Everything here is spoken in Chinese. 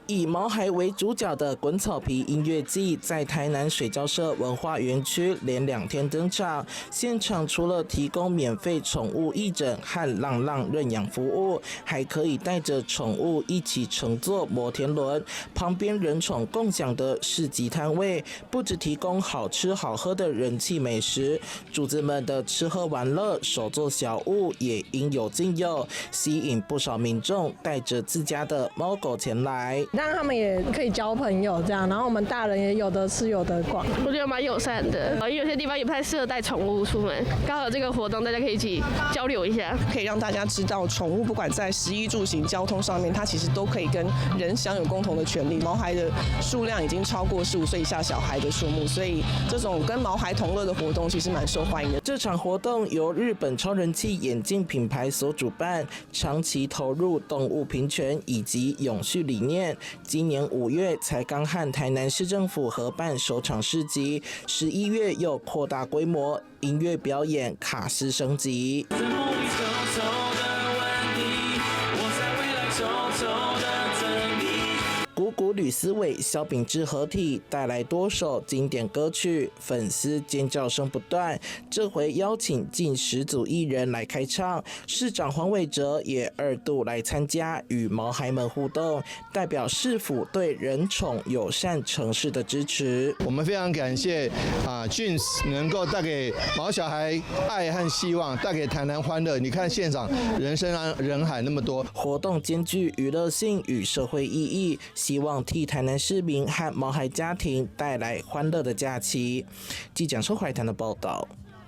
以毛孩為主角的滾草皮音樂季在台南水交社文化園區連2天登場。現場除了提供免費寵物義診和浪浪認養服務，還可以帶着寵物一起乘坐摩天輪。旁邊人寵共享的市集攤位，不只提供好吃好喝的人氣美食，主子們的吃喝玩樂、手作小物也應有盡有，吸引不少民眾帶着自家的貓狗前來。讓他們也可以交朋友，這樣，然後我們大人也有得吃有得逛，我覺得蠻友善的。因為有些地方也不太適合帶寵物出門，剛好有這個活動，大家可以一起交流一下，可以讓大家知道寵物不管在食衣住行、交通上面，它其實都可以跟人享有共同的權利。毛孩的數量已經超過15歲以下小孩的數目，所以這種跟毛孩同樂的活動其實蠻受歡迎的。這場活動由日本超人氣眼鏡品牌所主辦，長期投入動物平權以及永續理念。今年5月才剛和台南市政府合辦首場市集，11月又擴大規模，音樂表演卡司升級。鼓鼓呂思緯、蕭秉治合體帶來多首經典歌曲，粉絲尖叫聲不斷。這回邀請近10組藝人來開唱，市長黃偉哲也2度來參加，與毛孩們互動，代表市府對人寵友善城市的支持。我們非常感謝Jeans 能夠帶給毛小孩愛和希望，帶給台南歡樂。你看現場人山人海那麼多，活動兼具娛樂性與社會意義，希望替台南市民和毛孩家庭帶來歡樂的假期。記者周懷談的報道。